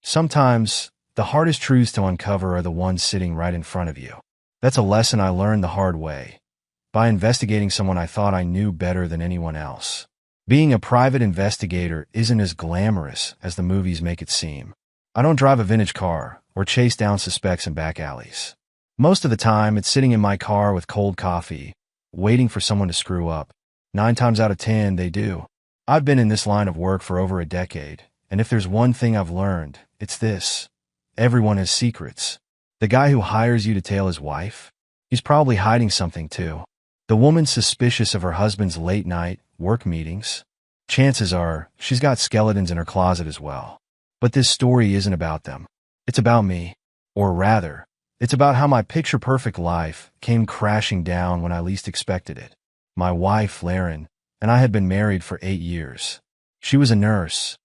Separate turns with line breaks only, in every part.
Sometimes, the hardest truths to uncover are the ones sitting right in front of you. That's a lesson I learned the hard way, by investigating someone I thought I knew better than anyone else. Being a private investigator isn't as glamorous as the movies make it seem. I don't drive a vintage car or chase down suspects in back alleys. Most of the time, it's sitting in my car with cold coffee, waiting for someone to screw up. 9 times out of 10, they do. I've been in this line of work for over a decade, and if there's one thing I've learned, it's this. Everyone has secrets. The guy who hires you to tail his wife? He's probably hiding something too. The woman suspicious of her husband's late-night work meetings? Chances are, she's got skeletons in her closet as well. But this story isn't about them. It's about me. Or rather, it's about how my picture-perfect life came crashing down when I least expected it. My wife, Laren, and I had been married for 8 years. She was a nurse,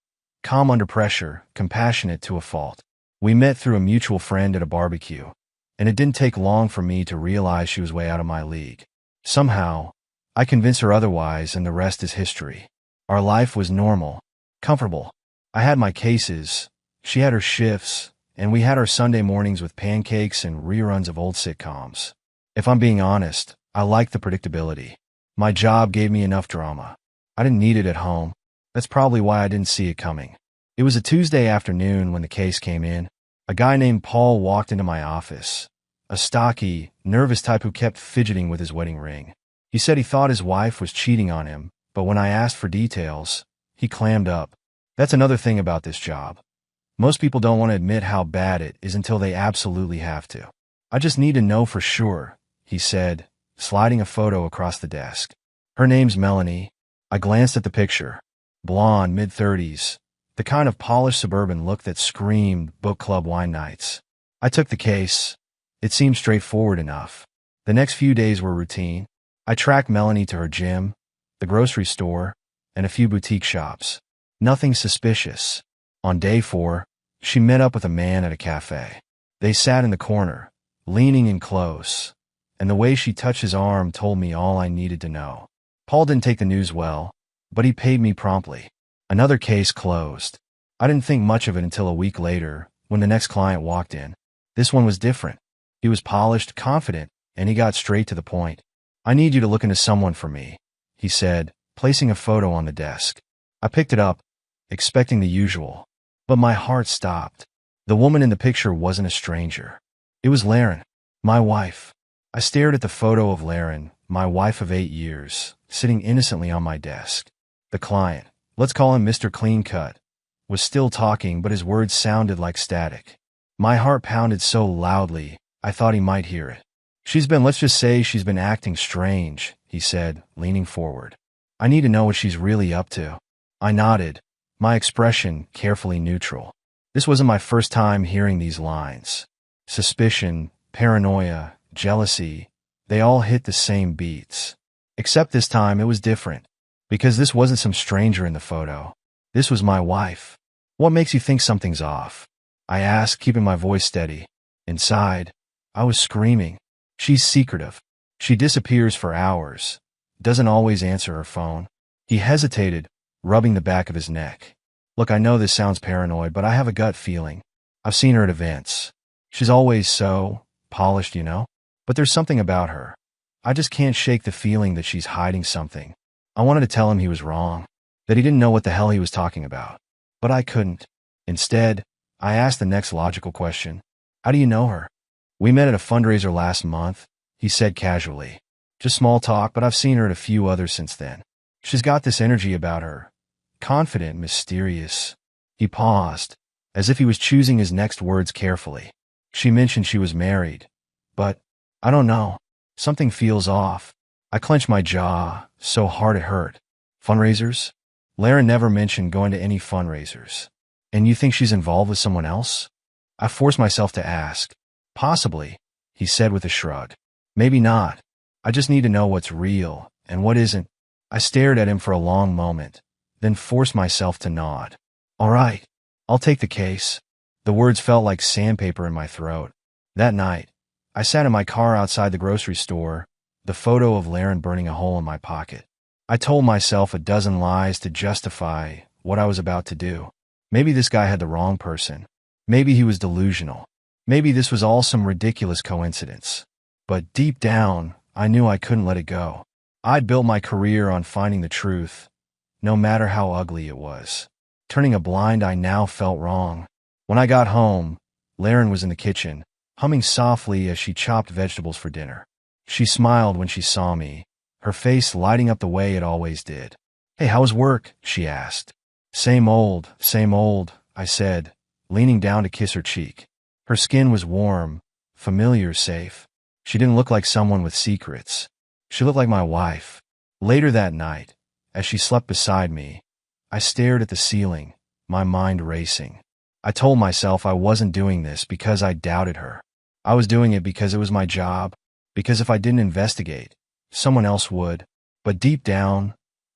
calm under pressure, compassionate to a fault. We met through a mutual friend at a barbecue, and it didn't take long for me to realize she was way out of my league. Somehow, I convinced her otherwise, and the rest is history. Our life was normal, comfortable. I had my cases, she had her shifts, and we had our Sunday mornings with pancakes and reruns of old sitcoms. If I'm being honest, I liked the predictability. My job gave me enough drama. I didn't need it at home. That's probably why I didn't see it coming. It was a Tuesday afternoon when the case came in. A guy named Paul walked into my office. A stocky, nervous type who kept fidgeting with his wedding ring. He said he thought his wife was cheating on him, but when I asked for details, he clammed up. That's another thing about this job. Most people don't want to admit how bad it is until they absolutely have to. I just need to know for sure, he said, sliding a photo across the desk. Her name's Melanie. I glanced at the picture. Blonde, mid-30s. The kind of polished suburban look that screamed book club wine nights. I took the case. It seemed straightforward enough. The next few days were routine. I tracked Melanie to her gym, the grocery store, and a few boutique shops. Nothing suspicious. On day 4, she met up with a man at a cafe. They sat in the corner, leaning in close, and the way she touched his arm told me all I needed to know. Paul didn't take the news well, but he paid me promptly. Another case closed. I didn't think much of it until a week later, when the next client walked in. This one was different. He was polished, confident, and he got straight to the point. I need you to look into someone for me, he said, placing a photo on the desk. I picked it up, expecting the usual, but my heart stopped. The woman in the picture wasn't a stranger. It was Laren, my wife. I stared at the photo of Laren, my wife of 8 years, sitting innocently on my desk. The client, let's call him Mr. Clean Cut, was still talking, but his words sounded like static. My heart pounded so loudly, I thought he might hear it. Let's just say she's been acting strange, he said, leaning forward. I need to know what she's really up to. I nodded, my expression carefully neutral. This wasn't my first time hearing these lines. Suspicion, paranoia, jealousy, they all hit the same beats. Except this time it was different, because this wasn't some stranger in the photo. This was my wife. What makes you think something's off? I asked, keeping my voice steady. Inside, I was screaming. She's secretive. She disappears for hours. Doesn't always answer her phone. He hesitated, rubbing the back of his neck. Look, I know this sounds paranoid, but I have a gut feeling. I've seen her at events. She's always so polished, you know? But there's something about her. I just can't shake the feeling that she's hiding something. I wanted to tell him he was wrong, that he didn't know what the hell he was talking about. But I couldn't. Instead, I asked the next logical question. How do you know her? We met at a fundraiser last month, he said casually. Just small talk, but I've seen her at a few others since then. She's got this energy about her. Confident, mysterious. He paused, as if he was choosing his next words carefully. She mentioned she was married. But, I don't know. Something feels off. I clenched my jaw, so hard it hurt. Fundraisers? Laren never mentioned going to any fundraisers. And you think she's involved with someone else? I forced myself to ask. Possibly, he said with a shrug. Maybe not. I just need to know what's real and what isn't. I stared at him for a long moment, then forced myself to nod. All right, I'll take the case. The words felt like sandpaper in my throat. That night, I sat in my car outside the grocery store, the photo of Laren burning a hole in my pocket. I told myself a dozen lies to justify what I was about to do. Maybe this guy had the wrong person. Maybe he was delusional. Maybe this was all some ridiculous coincidence. But deep down, I knew I couldn't let it go. I'd built my career on finding the truth, no matter how ugly it was. Turning a blind eye now felt wrong. When I got home, Laren was in the kitchen, humming softly as she chopped vegetables for dinner. She smiled when she saw me, her face lighting up the way it always did. "Hey, how was work?" she asked. Same old, I said, leaning down to kiss her cheek. Her skin was warm, familiar, safe. She didn't look like someone with secrets. She looked like my wife. Later that night, as she slept beside me, I stared at the ceiling, my mind racing. I told myself I wasn't doing this because I doubted her. I was doing it because it was my job, because if I didn't investigate, someone else would. But deep down,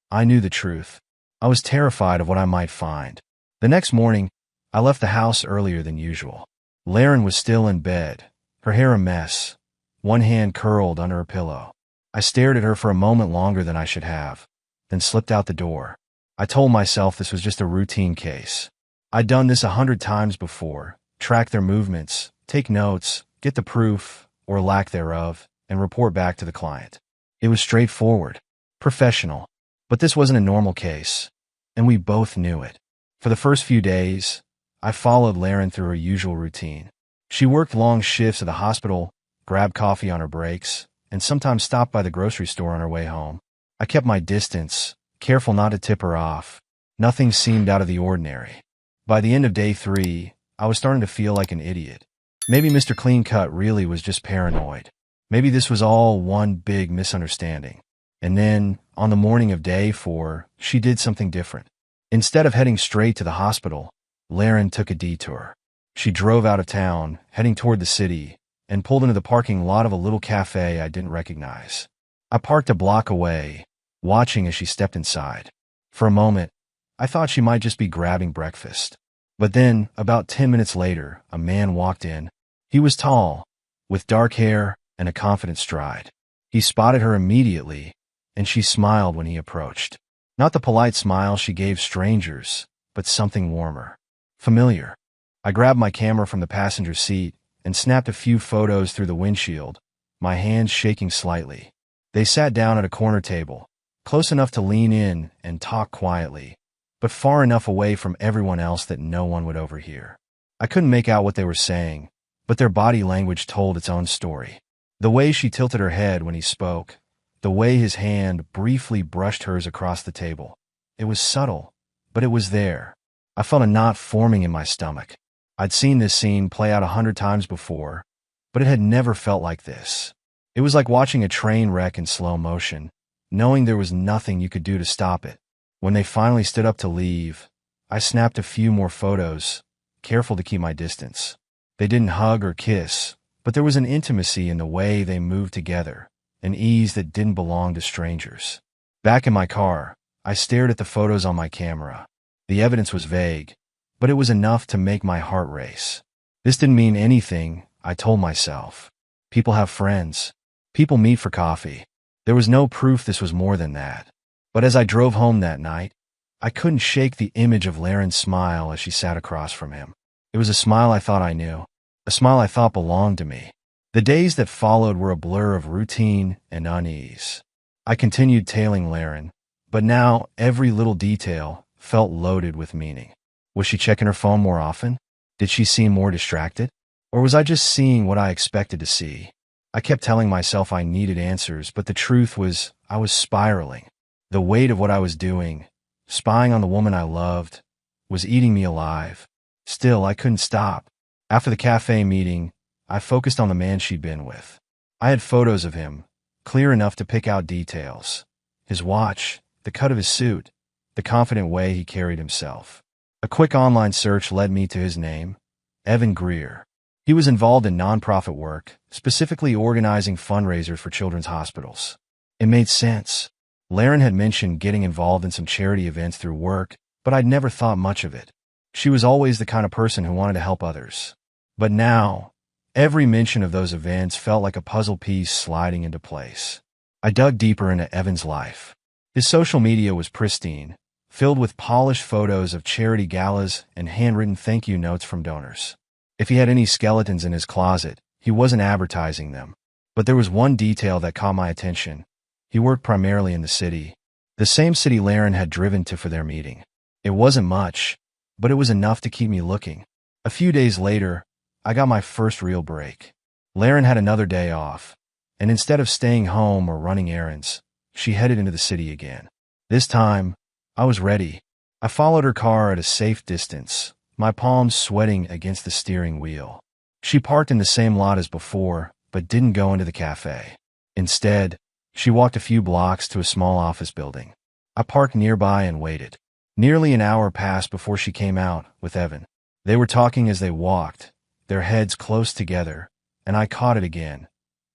I knew the truth. I was terrified of what I might find. The next morning, I left the house earlier than usual. Laren was still in bed, her hair a mess, one hand curled under her pillow. I stared at her for a moment longer than I should have, then slipped out the door. I told myself this was just a routine case. I'd done this 100 times before, track their movements, take notes, get the proof, or lack thereof, and report back to the client. It was straightforward, professional. But this wasn't a normal case, and we both knew it. For the first few days, I followed Laren through her usual routine. She worked long shifts at the hospital, grabbed coffee on her breaks, and sometimes stopped by the grocery store on her way home. I kept my distance, careful not to tip her off. Nothing seemed out of the ordinary. By the end of day 3, I was starting to feel like an idiot. Maybe Mr. Clean Cut really was just paranoid. Maybe this was all one big misunderstanding. And then, on the morning of day 4, she did something different. Instead of heading straight to the hospital, Laren took a detour. She drove out of town, heading toward the city, and pulled into the parking lot of a little cafe I didn't recognize. I parked a block away, watching as she stepped inside. For a moment, I thought she might just be grabbing breakfast. But then, about 10 minutes later, a man walked in. He was tall, with dark hair and a confident stride. He spotted her immediately, and she smiled when he approached. Not the polite smile she gave strangers, but something warmer. Familiar. I grabbed my camera from the passenger seat and snapped a few photos through the windshield, my hands shaking slightly. They sat down at a corner table, close enough to lean in and talk quietly, but far enough away from everyone else that no one would overhear. I couldn't make out what they were saying, but their body language told its own story. The way she tilted her head when he spoke, the way his hand briefly brushed hers across the table. It was subtle, but it was there. I felt a knot forming in my stomach. I'd seen this scene play out 100 times before, but it had never felt like this. It was like watching a train wreck in slow motion, knowing there was nothing you could do to stop it. When they finally stood up to leave, I snapped a few more photos, careful to keep my distance. They didn't hug or kiss, but there was an intimacy in the way they moved together, an ease that didn't belong to strangers. Back in my car, I stared at the photos on my camera. The evidence was vague, but it was enough to make my heart race. This didn't mean anything, I told myself. People have friends. People meet for coffee. There was no proof this was more than that. But as I drove home that night, I couldn't shake the image of Laren's smile as she sat across from him. It was a smile I thought I knew, a smile I thought belonged to me. The days that followed were a blur of routine and unease. I continued tailing Laren, but now every little detail felt loaded with meaning. Was she checking her phone more often? Did she seem more distracted? Or was I just seeing what I expected to see? I kept telling myself I needed answers, but the truth was I was spiraling. The weight of what I was doing, spying on the woman I loved, was eating me alive. Still, I couldn't stop. After the cafe meeting, I focused on the man she'd been with. I had photos of him, clear enough to pick out details. His watch, the cut of his suit, the confident way he carried himself. A quick online search led me to his name, Evan Greer. He was involved in nonprofit work, specifically organizing fundraisers for children's hospitals. It made sense. Laren had mentioned getting involved in some charity events through work, but I'd never thought much of it. She was always the kind of person who wanted to help others. But now, every mention of those events felt like a puzzle piece sliding into place. I dug deeper into Evan's life. His social media was pristine, filled with polished photos of charity galas and handwritten thank you notes from donors. If he had any skeletons in his closet, he wasn't advertising them. But there was one detail that caught my attention. He worked primarily in the city. The same city Laren had driven to for their meeting. It wasn't much, but it was enough to keep me looking. A few days later, I got my first real break. Laren had another day off, and instead of staying home or running errands, she headed into the city again. This time, I was ready. I followed her car at a safe distance, my palms sweating against the steering wheel. She parked in the same lot as before, but didn't go into the cafe. Instead, she walked a few blocks to a small office building. I parked nearby and waited. Nearly an hour passed before she came out with Evan. They were talking as they walked, their heads close together, and I caught it again,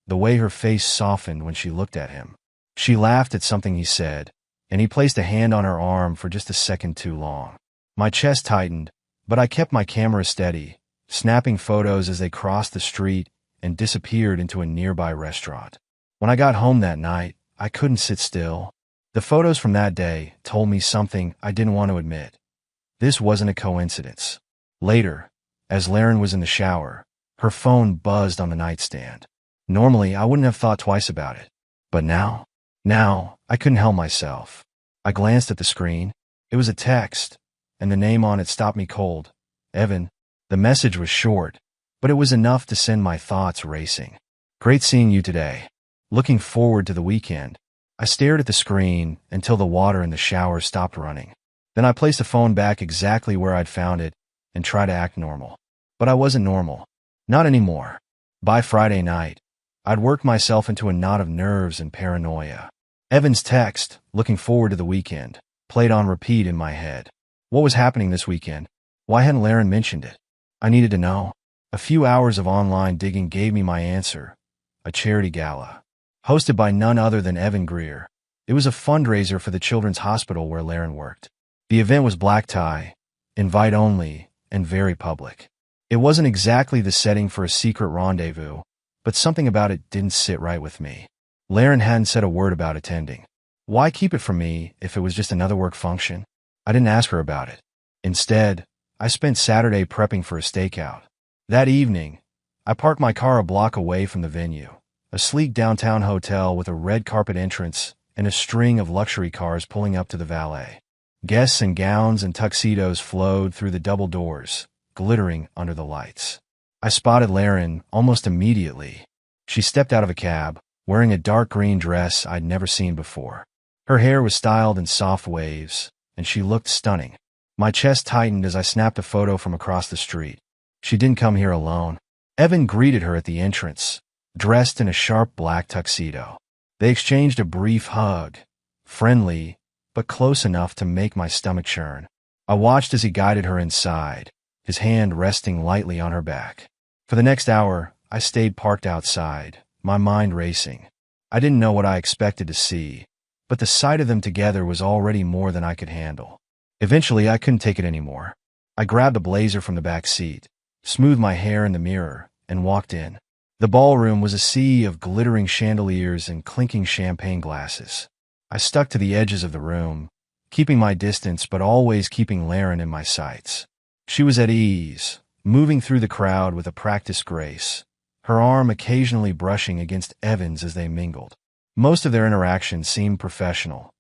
the way her face softened when she looked at him. She laughed at something he said, and he placed a hand on her arm for just a second too long. My chest tightened, but I kept my camera steady, snapping photos as they crossed the street and disappeared into a nearby restaurant. When I got home that night, I couldn't sit still. The photos from that day told me something I didn't want to admit. This wasn't a coincidence. Later, as Laren was in the shower, her phone buzzed on the nightstand. Normally, I wouldn't have thought twice about it. But now, I couldn't help myself. I glanced at the screen. It was a text, and the name on it stopped me cold. Evan. The message was short, but it was enough to send my thoughts racing. Great seeing you today. Looking forward to the weekend. I stared at the screen until the water in the shower stopped running. Then I placed the phone back exactly where I'd found it and tried to act normal. But I wasn't normal. Not anymore. By Friday night, I'd worked myself into a knot of nerves and paranoia. Evan's text, looking forward to the weekend, played on repeat in my head. What was happening this weekend? Why hadn't Laren mentioned it? I needed to know. A few hours of online digging gave me my answer. A charity gala. Hosted by none other than Evan Greer. It was a fundraiser for the children's hospital where Laren worked. The event was black tie, invite only, and very public. It wasn't exactly the setting for a secret rendezvous, but something about it didn't sit right with me. Laren hadn't said a word about attending. Why keep it from me if it was just another work function? I didn't ask her about it. Instead, I spent Saturday prepping for a stakeout. That evening, I parked my car a block away from the venue, a sleek downtown hotel with a red carpet entrance and a string of luxury cars pulling up to the valet. Guests in gowns and tuxedos flowed through the double doors, glittering under the lights. I spotted Laren almost immediately. She stepped out of a cab, wearing a dark green dress I'd never seen before. Her hair was styled in soft waves, and she looked stunning. My chest tightened as I snapped a photo from across the street. She didn't come here alone. Evan greeted her at the entrance, dressed in a sharp black tuxedo. They exchanged a brief hug, friendly, but close enough to make my stomach churn. I watched as he guided her inside, his hand resting lightly on her back. For the next hour, I stayed parked outside, my mind racing. I didn't know what I expected to see, but the sight of them together was already more than I could handle. Eventually, I couldn't take it anymore. I grabbed a blazer from the back seat, smoothed my hair in the mirror, and walked in. The ballroom was a sea of glittering chandeliers and clinking champagne glasses. I stuck to the edges of the room, keeping my distance but always keeping Laren in my sights. She was at ease, moving through the crowd with a practiced grace, her arm occasionally brushing against Evan's as they mingled. Most of their interactions seemed professional,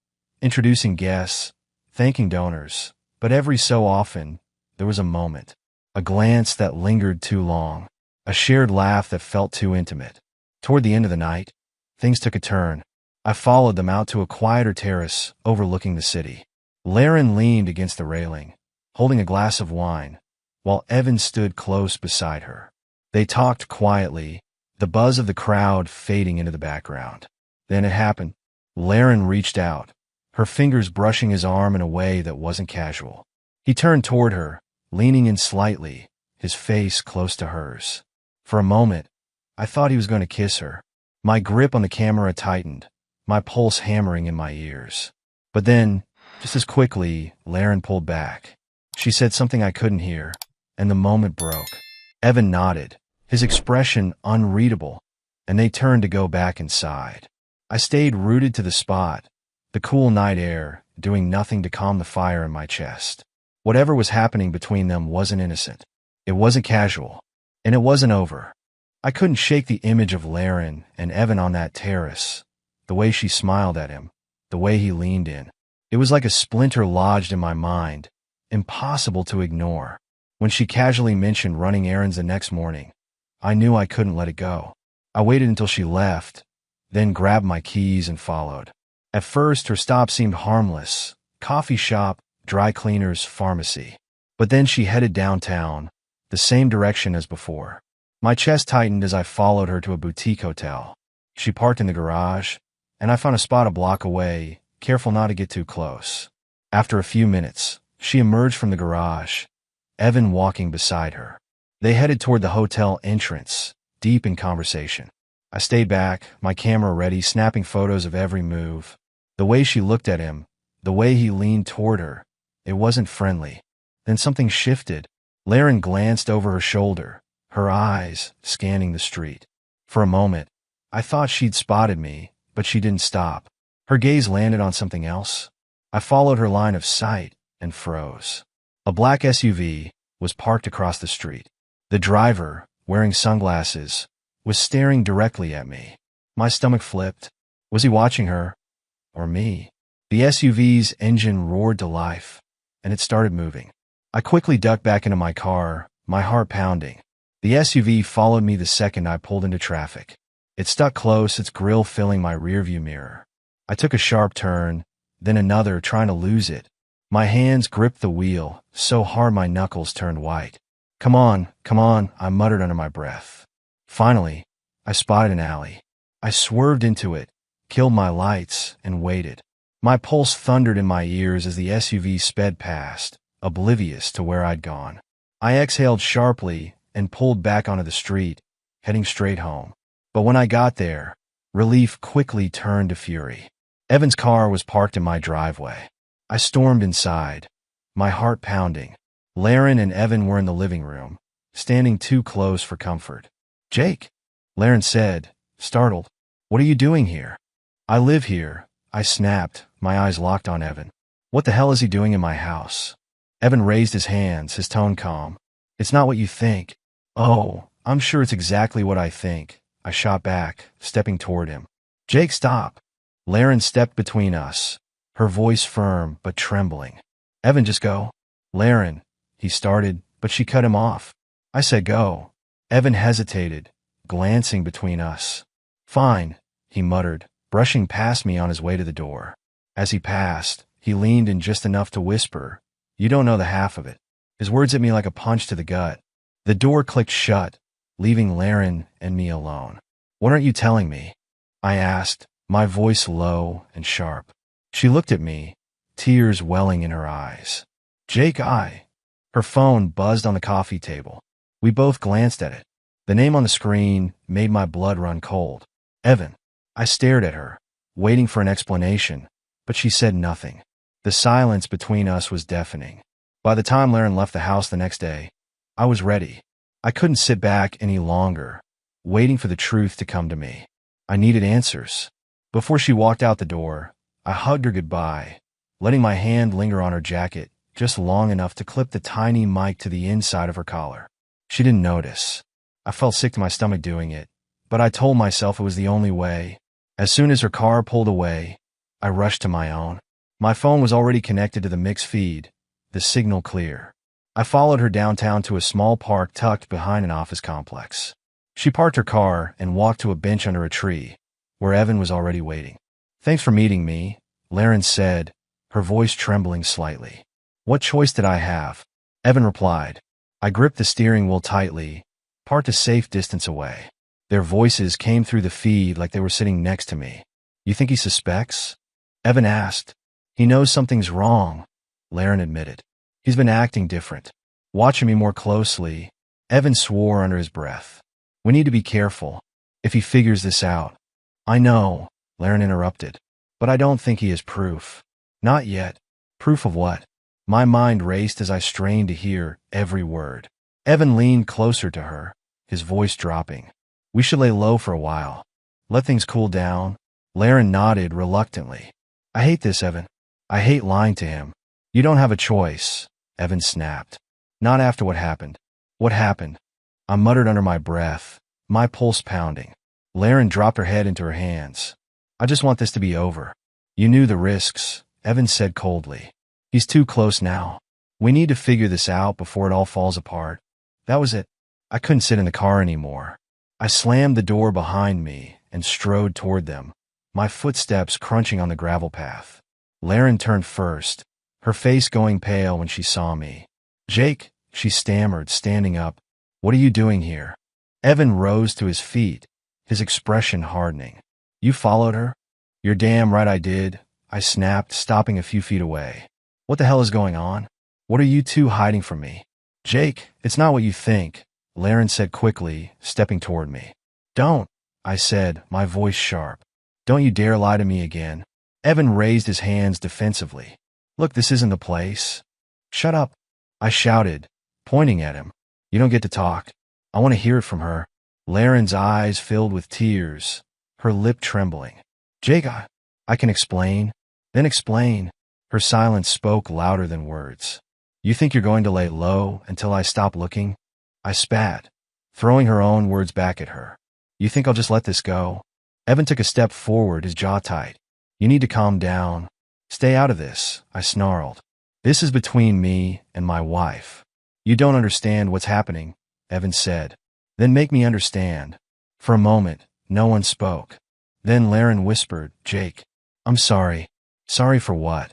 introducing guests, thanking donors, but every so often, there was a moment, a glance that lingered too long, a shared laugh that felt too intimate. Toward the end of the night, things took a turn. I followed them out to a quieter terrace overlooking the city. Laren leaned against the railing, holding a glass of wine, while Evan stood close beside her. They talked quietly, the buzz of the crowd fading into the background. Then it happened. Laren reached out, her fingers brushing his arm in a way that wasn't casual. He turned toward her, leaning in slightly, his face close to hers. For a moment, I thought he was going to kiss her. My grip on the camera tightened, my pulse hammering in my ears. But then, just as quickly, Laren pulled back. She said something I couldn't hear, and the moment broke. Evan nodded, his expression unreadable, and they turned to go back inside. I stayed rooted to the spot, the cool night air doing nothing to calm the fire in my chest. Whatever was happening between them wasn't innocent. It wasn't casual. And it wasn't over. I couldn't shake the image of Laren and Evan on that terrace, the way she smiled at him, the way he leaned in. It was like a splinter lodged in my mind, impossible to ignore. When she casually mentioned running errands the next morning, I knew I couldn't let it go. I waited until she left, then grabbed my keys and followed. At first, her stop seemed harmless: coffee shop, dry cleaners, pharmacy. But then she headed downtown, the same direction as before. My chest tightened as I followed her to a boutique hotel. She parked in the garage, and I found a spot a block away, careful not to get too close. After a few minutes, she emerged from the garage, Evan walking beside her. They headed toward the hotel entrance, deep in conversation. I stayed back, my camera ready, snapping photos of every move. The way she looked at him, the way he leaned toward her, it wasn't friendly. Then something shifted. Laren glanced over her shoulder, her eyes scanning the street. For a moment, I thought she'd spotted me, but she didn't stop. Her gaze landed on something else. I followed her line of sight and froze. A black SUV was parked across the street. The driver, wearing sunglasses, was staring directly at me. My stomach flipped. Was he watching her? Or me? The SUV's engine roared to life, and it started moving. I quickly ducked back into my car, my heart pounding. The SUV followed me the second I pulled into traffic. It stuck close, its grille filling my rearview mirror. I took a sharp turn, then another, trying to lose it. My hands gripped the wheel, so hard my knuckles turned white. Come on, I muttered under my breath. Finally, I spotted an alley. I swerved into it, killed my lights, and waited. My pulse thundered in my ears as the SUV sped past, oblivious to where I'd gone. I exhaled sharply and pulled back onto the street, heading straight home. But when I got there, relief quickly turned to fury. Evan's car was parked in my driveway. I stormed inside, my heart pounding. Laren and Evan were in the living room, standing too close for comfort. "Jake," Laren said, startled. "What are you doing here?" "I live here," I snapped, my eyes locked on Evan. "What the hell is he doing in my house?" Evan raised his hands, his tone calm. "It's not what you think." "Oh, I'm sure it's exactly what I think," I shot back, stepping toward him. "Jake, stop." Laren stepped between us, her voice firm but trembling. "Evan, just go." "Laren," he started, but she cut him off. I said go. Evan hesitated, glancing between us. "Fine," he muttered, brushing past me on his way to the door. As he passed, he leaned in just enough to whisper, "You don't know the half of it." His words hit me like a punch to the gut. The door clicked shut, leaving Laren and me alone. "What aren't you telling me?" I asked, my voice low and sharp. She looked at me, tears welling in her eyes. "Jake, Her phone buzzed on the coffee table. We both glanced at it. The name on the screen made my blood run cold. "Evan." I stared at her, waiting for an explanation, but she said nothing. The silence between us was deafening. By the time Laren left the house the next day, I was ready. I couldn't sit back any longer, waiting for the truth to come to me. I needed answers. Before she walked out the door, I hugged her goodbye, letting my hand linger on her jacket just long enough to clip the tiny mic to the inside of her collar. She didn't notice. I felt sick to my stomach doing it, but I told myself it was the only way. As soon as her car pulled away, I rushed to my own. My phone was already connected to the mix feed, the signal clear. I followed her downtown to a small park tucked behind an office complex. She parked her car and walked to a bench under a tree, where Evan was already waiting. "Thanks for meeting me," Laren said, her voice trembling slightly. "What choice did I have?" Evan replied. I gripped the steering wheel tightly, parked a safe distance away. Their voices came through the feed like they were sitting next to me. "You think he suspects?" Evan asked. "He knows something's wrong," Laren admitted. "He's been acting different, watching me more closely." Evan swore under his breath. "We need to be careful. If he figures this out." "I know," Laren interrupted, "but I don't think he has proof." "Not yet." "Proof of what?" My mind raced as I strained to hear every word. Evan leaned closer to her, his voice dropping. "We should lay low for a while. Let things cool down." Laren nodded reluctantly. "I hate this, Evan. I hate lying to him." "You don't have a choice," Evan snapped. "Not after what happened." "What happened?" I muttered under my breath, my pulse pounding. Laren dropped her head into her hands. I just want this to be over. You knew the risks, Evan said coldly. He's too close now. We need to figure this out before it all falls apart. That was it. I couldn't sit in the car anymore. I slammed the door behind me and strode toward them, my footsteps crunching on the gravel path. Laren turned first, her face going pale when she saw me. Jake, she stammered, standing up. What are you doing here? Evan rose to his feet, his expression hardening. You followed her? You're damn right I did, I snapped, stopping a few feet away. What the hell is going on? What are you two hiding from me? Jake, it's not what you think, Laren said quickly, stepping toward me. Don't, I said, my voice sharp. Don't you dare lie to me again. Evan raised his hands defensively. Look, this isn't the place. Shut up, I shouted, pointing at him. You don't get to talk. I want to hear it from her. Laren's eyes filled with tears, her lip trembling. Jake, I can explain. Then explain. Her silence spoke louder than words. You think you're going to lay low until I stop looking? I spat, throwing her own words back at her. You think I'll just let this go? Evan took a step forward, his jaw tight. You need to calm down. Stay out of this, I snarled. This is between me and my wife. You don't understand what's happening, Evan said. Then make me understand. For a moment, no one spoke. Then Laren whispered, Jake, I'm sorry. Sorry for what?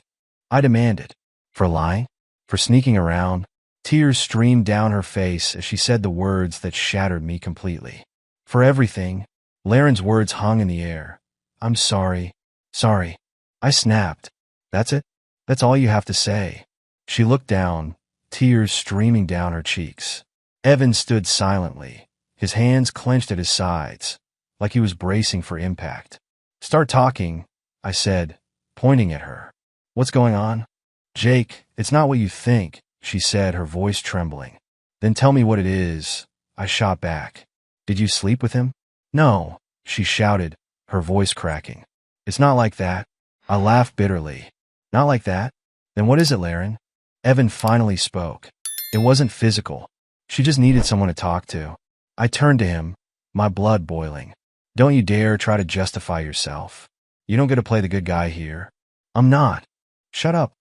I demanded. For lying? For sneaking around? Tears streamed down her face as she said the words that shattered me completely. For everything. Laren's words hung in the air. I'm sorry. Sorry. I snapped. That's it? That's all you have to say. She looked down, tears streaming down her cheeks. Evan stood silently, his hands clenched at his sides, like he was bracing for impact. Start talking, I said, pointing at her. What's going on? Jake, it's not what you think, she said, her voice trembling. Then tell me what it is, I shot back. Did you sleep with him? No, she shouted, her voice cracking. It's not like that. I laughed bitterly. Not like that? Then what is it, Laren? Evan finally spoke. It wasn't physical. She just needed someone to talk to. I turned to him, my blood boiling. Don't you dare try to justify yourself. You don't get to play the good guy here. I'm not. Shut up.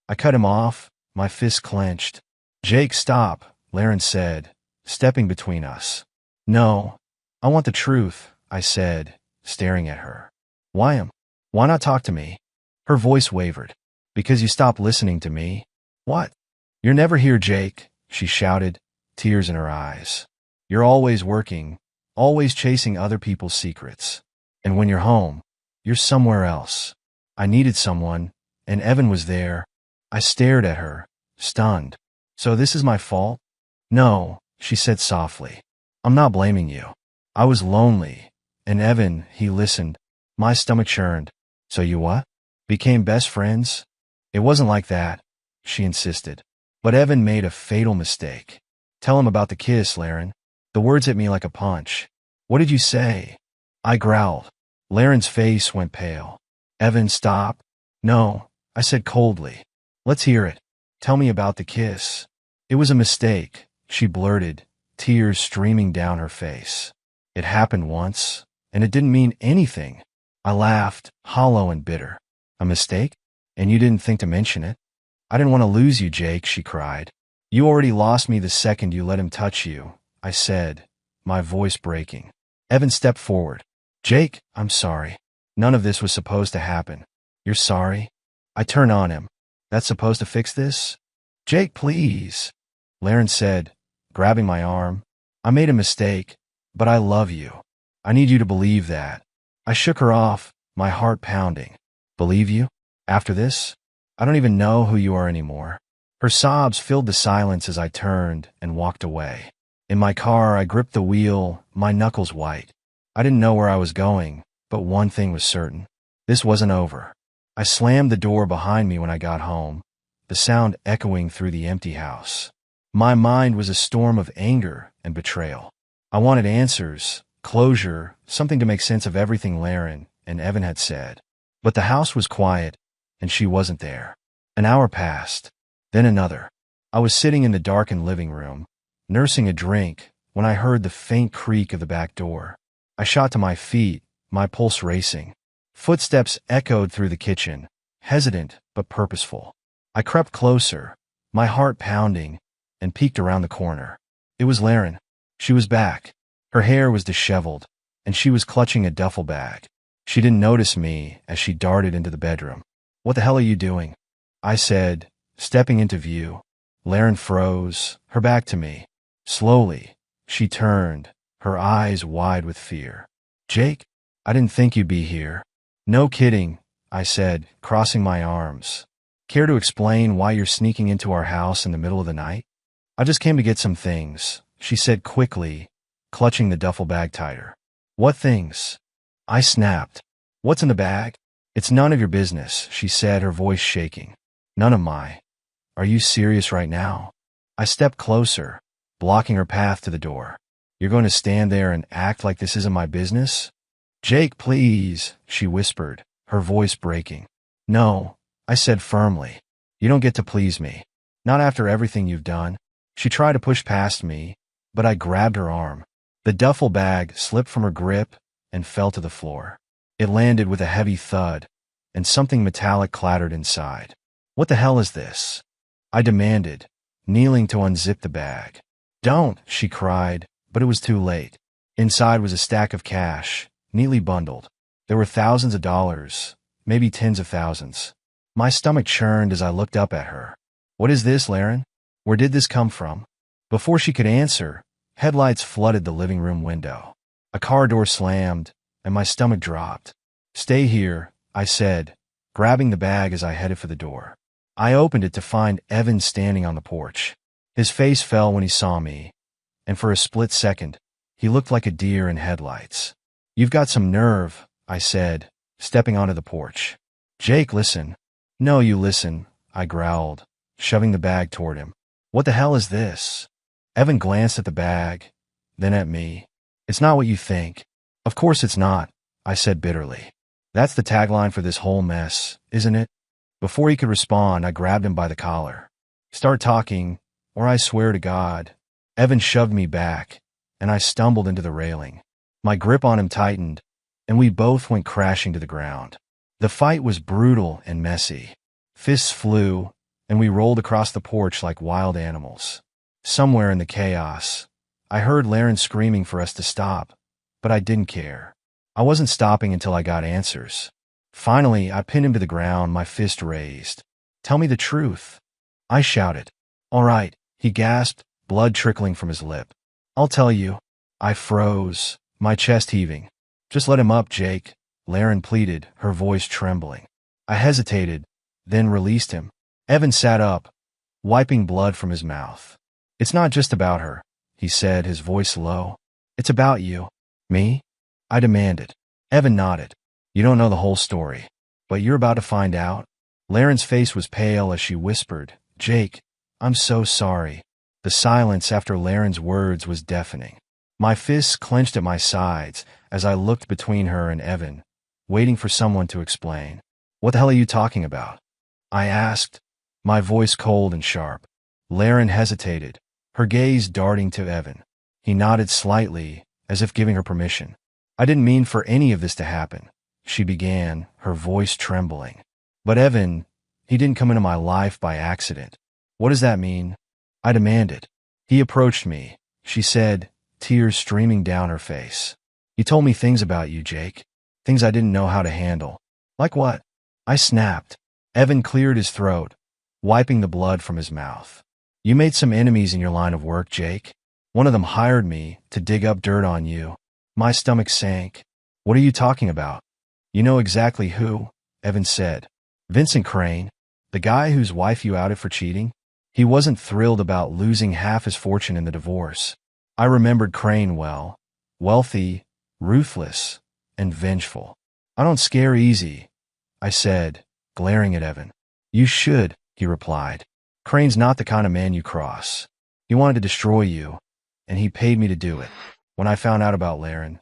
I cut him off, my fists clenched. Jake, stop, Laren said, stepping between us. No, I want the truth, I said, staring at her. Why not talk to me? Her voice wavered. Because you stopped listening to me? What? You're never here, Jake, she shouted, tears in her eyes. You're always working, always chasing other people's secrets. And when you're home, you're somewhere else. I needed someone, and Evan was there. I stared at her, stunned. So this is my fault? No, she said softly. I'm not blaming you. I was lonely, and Evan, he listened. My stomach churned. So you what? Became best friends? It wasn't like that, she insisted. But Evan made a fatal mistake. Tell him about the kiss, Laren. The words hit me like a punch. What did you say? I growled. Laren's face went pale. Evan, stop. No, I said coldly. Let's hear it. Tell me about the kiss. It was a mistake, she blurted, tears streaming down her face. It happened once, and it didn't mean anything. I laughed, hollow and bitter. A mistake? And you didn't think to mention it? I didn't want to lose you, Jake, she cried. You already lost me the second you let him touch you, I said, my voice breaking. Evan stepped forward. Jake, I'm sorry. None of this was supposed to happen. You're sorry? I turned on him. That's supposed to fix this? Jake, please, Laren said, grabbing my arm. I made a mistake, but I love you. I need you to believe that. I shook her off, my heart pounding. Believe you? After this? I don't even know who you are anymore. Her sobs filled the silence as I turned and walked away. In my car, I gripped the wheel, my knuckles white. I didn't know where I was going, but one thing was certain. This wasn't over. I slammed the door behind me when I got home, the sound echoing through the empty house. My mind was a storm of anger and betrayal. I wanted answers, closure, something to make sense of everything Laren and Evan had said. But the house was quiet, and she wasn't there. An hour passed, then another. I was sitting in the darkened living room, nursing a drink, when I heard the faint creak of the back door. I shot to my feet, my pulse racing. Footsteps echoed through the kitchen, hesitant but purposeful. I crept closer, my heart pounding, and peeked around the corner. It was Laren. She was back. Her hair was disheveled, and she was clutching a duffel bag. She didn't notice me as she darted into the bedroom. "What the hell are you doing?" I said, stepping into view. Laren froze, her back to me. Slowly, she turned, her eyes wide with fear. "Jake, I didn't think you'd be here." "No kidding," I said, crossing my arms. "Care to explain why you're sneaking into our house in the middle of the night?" "I just came to get some things," she said quickly, clutching the duffel bag tighter. "What things?" I snapped. "What's in the bag?" "It's none of your business," she said, her voice shaking. "None of my. Are you serious right now?" I stepped closer, blocking her path to the door. "You're going to stand there and act like this isn't my business?" "Jake, please," she whispered, her voice breaking. "No," I said firmly. "You don't get to please me. Not after everything you've done." She tried to push past me, but I grabbed her arm. The duffel bag slipped from her grip and fell to the floor. It landed with a heavy thud, and something metallic clattered inside. "What the hell is this?" I demanded, kneeling to unzip the bag. "Don't," she cried, but it was too late. Inside was a stack of cash, neatly bundled. There were thousands of dollars, maybe tens of thousands. My stomach churned as I looked up at her. "What is this, Laren? Where did this come from?" Before she could answer, headlights flooded the living room window. A car door slammed, and my stomach dropped. "Stay here," I said, grabbing the bag as I headed for the door. I opened it to find Evan standing on the porch. His face fell when he saw me, and for a split second, he looked like a deer in headlights. "You've got some nerve," I said, stepping onto the porch. "Jake, listen." "No, you listen," I growled, shoving the bag toward him. "What the hell is this?" Evan glanced at the bag, then at me. "It's not what you think." "Of course it's not," I said bitterly. "That's the tagline for this whole mess, isn't it?" Before he could respond, I grabbed him by the collar. "Start talking, or I swear to God." Evan shoved me back, and I stumbled into the railing. My grip on him tightened, and we both went crashing to the ground. The fight was brutal and messy. Fists flew, and we rolled across the porch like wild animals. Somewhere in the chaos, I heard Laren screaming for us to stop, but I didn't care. I wasn't stopping until I got answers. Finally, I pinned him to the ground, my fist raised. "Tell me the truth," I shouted. "All right," he gasped, blood trickling from his lip. "I'll tell you." I froze, my chest heaving. "Just let him up, Jake," Laren pleaded, her voice trembling. I hesitated, then released him. Evan sat up, wiping blood from his mouth. "It's not just about her," he said, his voice low. "It's about you." "Me?" I demanded. Evan nodded. "You don't know the whole story, but you're about to find out." Laren's face was pale as she whispered, "Jake, I'm so sorry." The silence after Laren's words was deafening. My fists clenched at my sides as I looked between her and Evan, waiting for someone to explain. "What the hell are you talking about?" I asked, my voice cold and sharp. Laren hesitated, her gaze darting to Evan. He nodded slightly, as if giving her permission. "I didn't mean for any of this to happen," she began, her voice trembling. "But Evan, he didn't come into my life by accident." "What does that mean?" I demanded. "He approached me," she said, tears streaming down her face. "He told me things about you, Jake. Things I didn't know how to handle." "Like what?" I snapped. Evan cleared his throat, wiping the blood from his mouth. "You made some enemies in your line of work, Jake. One of them hired me to dig up dirt on you." My stomach sank. "What are you talking about?" "You know exactly who," Evan said. "Vincent Crane, the guy whose wife you outed for cheating. He wasn't thrilled about losing half his fortune in the divorce." I remembered Crane well. Wealthy, ruthless, and vengeful. "I don't scare easy," I said, glaring at Evan. "You should," he replied. "Crane's not the kind of man you cross. He wanted to destroy you, and he paid me to do it. When I found out about Laren,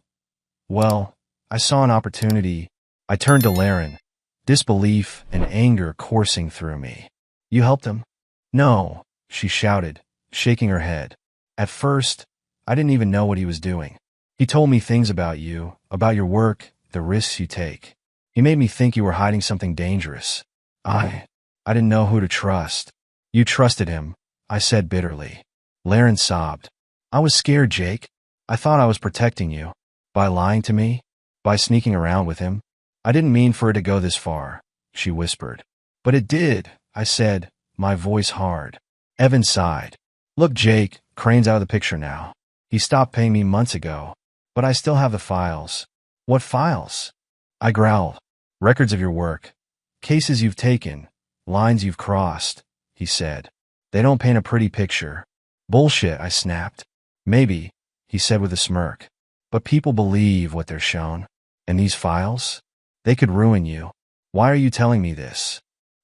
well, I saw an opportunity." I turned to Laren, disbelief and anger coursing through me. "You helped him?" "No," she shouted, shaking her head. "At first, I didn't even know what he was doing. He told me things about you, about your work, the risks you take. He made me think you were hiding something dangerous. I didn't know who to trust. You trusted him, I said bitterly. Laren sobbed. I was scared, Jake. I thought I was protecting you. By lying to me? By sneaking around with him? I didn't mean for it to go this far, she whispered. But it did, I said, my voice hard. Evan sighed. Look, Jake, Crane's out of the picture now. He stopped paying me months ago. But I still have the files. What files? I growled. Records of your work. Cases you've taken. Lines you've crossed, he said. They don't paint a pretty picture. Bullshit, I snapped. Maybe, he said with a smirk. But people believe what they're shown. And these files? They could ruin you. Why are you telling me this?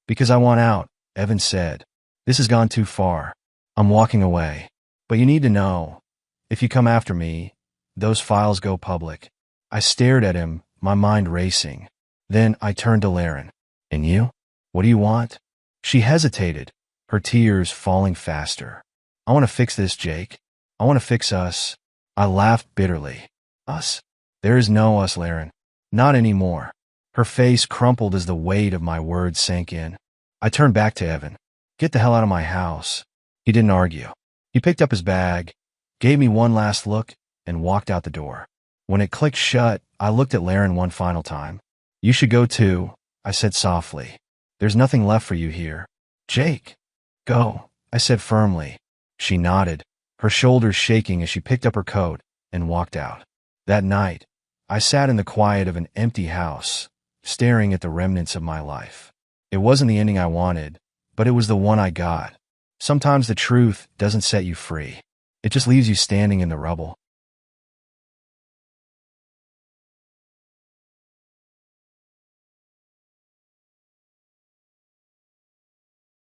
Because I want out, Evan said. This has gone too far. I'm walking away. But you need to know. If you come after me, those files go public. I stared at him, my mind racing. Then I turned to Laren. And you? What do you want? She hesitated, her tears falling faster. I want to fix this, Jake. I want to fix us. I laughed bitterly. Us? There is no us, Laren. Not anymore. Her face crumpled as the weight of my words sank in. I turned back to Evan. Get the hell out of my house. He didn't argue. He picked up his bag, gave me one last look, and walked out the door. When it clicked shut, I looked at Laren one final time. You should go too, I said softly. There's nothing left for you here. Jake. Go, I said firmly. She nodded, her shoulders shaking as she picked up her coat and walked out. That night, I sat in the quiet of an empty house, staring at the remnants of my life. It wasn't the ending I wanted, but it was the one I got. Sometimes the truth doesn't set you free. It just leaves you standing in the rubble.